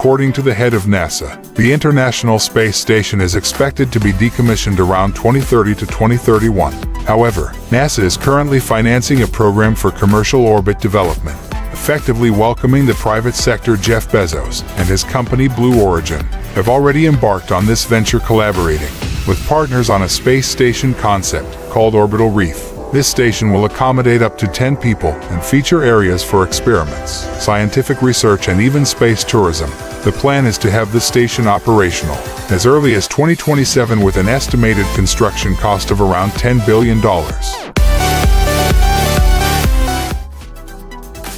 According to the head of NASA, the International Space Station is expected to be decommissioned around 2030 to 2031. However, NASA is currently financing a program for commercial orbit development, effectively welcoming the private sector. Jeff Bezos and his company Blue Origin have already embarked on this venture, collaborating with partners on a space station concept called Orbital Reef. This station will accommodate up to 10 people and feature areas for experiments, scientific research, and even space tourism. The plan is to have the station operational as early as 2027 with an estimated construction cost of around $10 billion.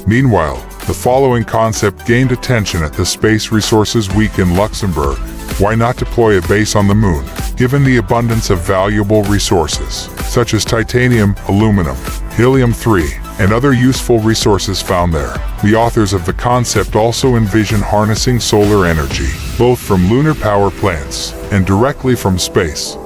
Meanwhile, the following concept gained attention at the Space Resources Week in Luxembourg. Why not deploy a base on the moon, given the abundance of valuable resources, such as titanium, aluminum, helium-3, and other useful resources found there? The authors of the concept also envision harnessing solar energy, both from lunar power plants and directly from space.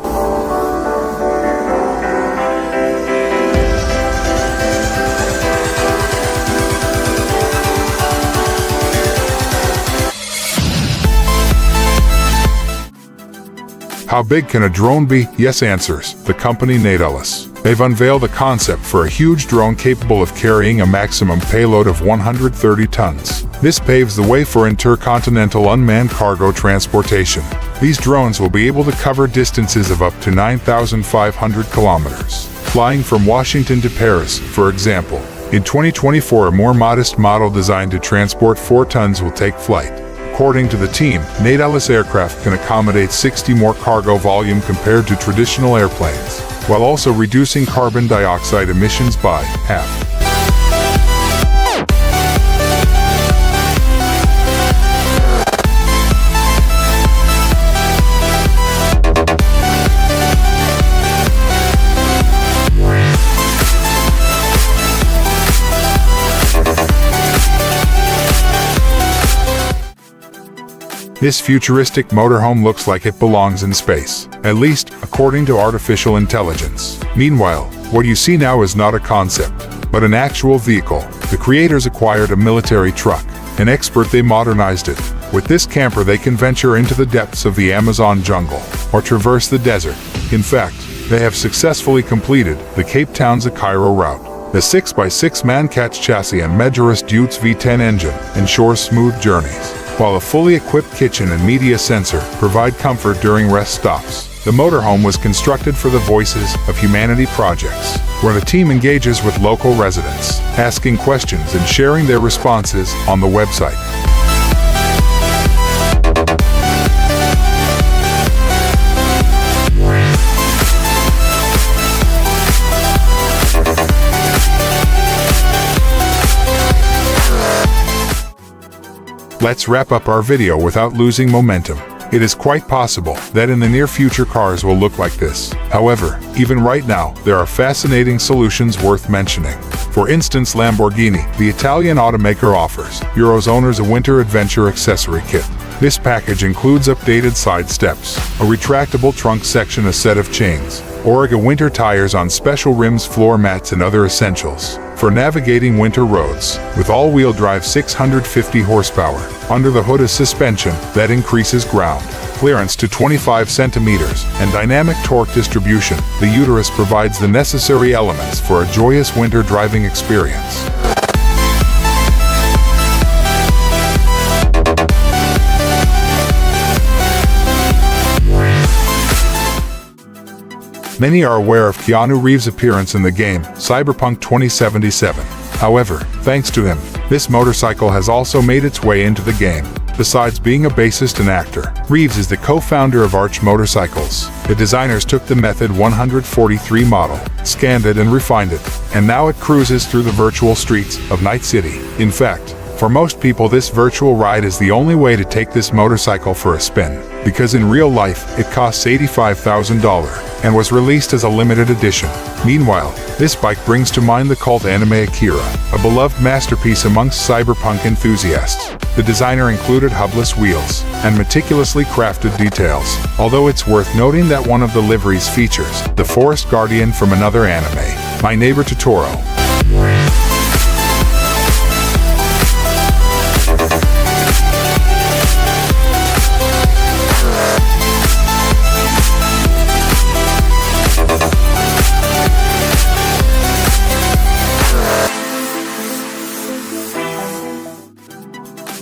How big can a drone be? Yes, answers the company Nautilus. They've unveiled a concept for a huge drone capable of carrying a maximum payload of 130 tons. This paves the way for intercontinental unmanned cargo transportation. These drones will be able to cover distances of up to 9,500 kilometers, flying from Washington to Paris, for example. In 2024, a more modest model designed to transport 4 tons will take flight. According to the team, Nautilus aircraft can accommodate 60 more cargo volume compared to traditional airplanes, while also reducing carbon dioxide emissions by half. This futuristic motorhome looks like it belongs in space, at least according to artificial intelligence. Meanwhile, what you see now is not a concept, but an actual vehicle. The creators acquired a military truck. An expert, they modernized it. With this camper, they can venture into the depths of the Amazon jungle or traverse the desert. In fact, they have successfully completed the Cape Town to Cairo route. The 6x6 man-catch chassis and Medjurus Deutz V10 engine ensures smooth journeys, while a fully equipped kitchen and media center provide comfort during rest stops. The motorhome was constructed for the Voices of Humanity projects, where the team engages with local residents, asking questions and sharing their responses on the website. Let's wrap up our video without losing momentum. It is quite possible that in the near future cars will look like this. However, even right now, there are fascinating solutions worth mentioning. For instance, Lamborghini, the Italian automaker, offers Euro's owners a winter adventure accessory kit. This package includes updated side steps, a retractable trunk section, a set of chains, Origa winter tires on special rims, floor mats, and other essentials for navigating winter roads. With all-wheel drive 650 horsepower, under the hood is suspension that increases ground clearance to 25 centimeters and dynamic torque distribution. The Uterus provides the necessary elements for a joyous winter driving experience. Many are aware of Keanu Reeves' appearance in the game Cyberpunk 2077. However, thanks to him, this motorcycle has also made its way into the game. Besides being a bassist and actor, Reeves is the co-founder of Arch Motorcycles. The designers took the Method 143 model, scanned it and refined it, and now it cruises through the virtual streets of Night City. In fact, for most people, this virtual ride is the only way to take this motorcycle for a spin, because in real life, it costs $85,000 and was released as a limited edition. Meanwhile, this bike brings to mind the cult anime Akira, a beloved masterpiece amongst cyberpunk enthusiasts. The designer included hubless wheels and meticulously crafted details, although it's worth noting that one of the liveries features the forest guardian from another anime, My Neighbor Totoro.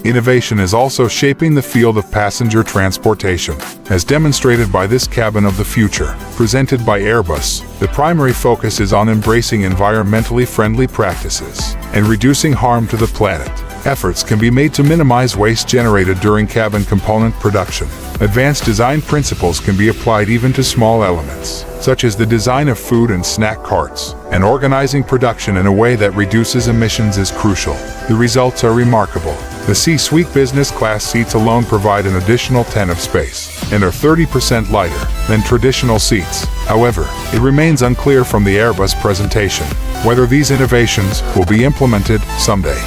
Innovation is also shaping the field of passenger transportation, as demonstrated by this cabin of the future, presented by Airbus. The primary focus is on embracing environmentally friendly practices and reducing harm to the planet. Efforts can be made to minimize waste generated during cabin component production. Advanced design principles can be applied even to small elements, such as the design of food and snack carts, and organizing production in a way that reduces emissions is crucial. The results are remarkable. The C-Suite business class seats alone provide an additional 10 of space and are 30% lighter than traditional seats. However, it remains unclear from the Airbus presentation whether these innovations will be implemented someday.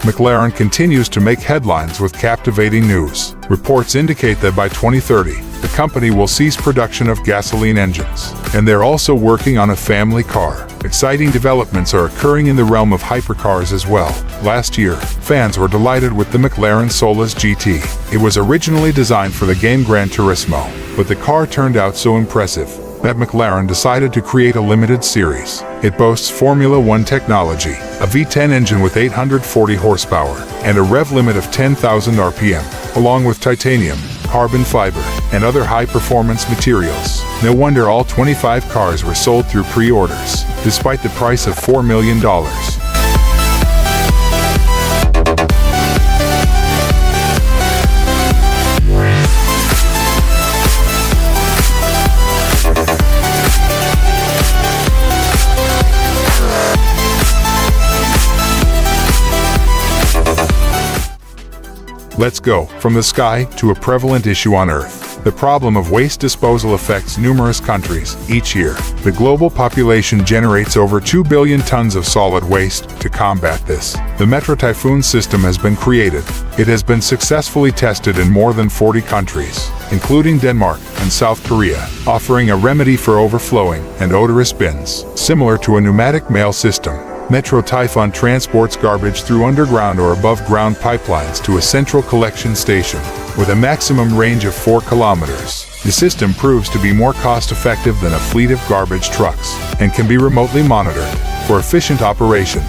McLaren continues to make headlines with captivating news. Reports indicate that by 2030, the company will cease production of gasoline engines, and they're also working on a family car. Exciting developments are occurring in the realm of hypercars as well. Last year, fans were delighted with the McLaren Solus GT. It was originally designed for the game Gran Turismo, but the car turned out so impressive that McLaren decided to create a limited series. It boasts Formula One technology, a V10 engine with 840 horsepower, and a rev limit of 10,000 RPM, along with titanium, carbon fiber, and other high-performance materials. No wonder all 25 cars were sold through pre-orders, despite the price of $4 million. Let's go from the sky to a prevalent issue on Earth. The problem of waste disposal affects numerous countries each year. The global population generates over 2 billion tons of solid waste. To combat this, the Metro Typhoon system has been created. It has been successfully tested in more than 40 countries, including Denmark and South Korea, offering a remedy for overflowing and odorous bins. Similar to a pneumatic mail system, Metro Typhoon transports garbage through underground or above-ground pipelines to a central collection station, with a maximum range of 4 kilometers. The system proves to be more cost-effective than a fleet of garbage trucks, and can be remotely monitored for efficient operation.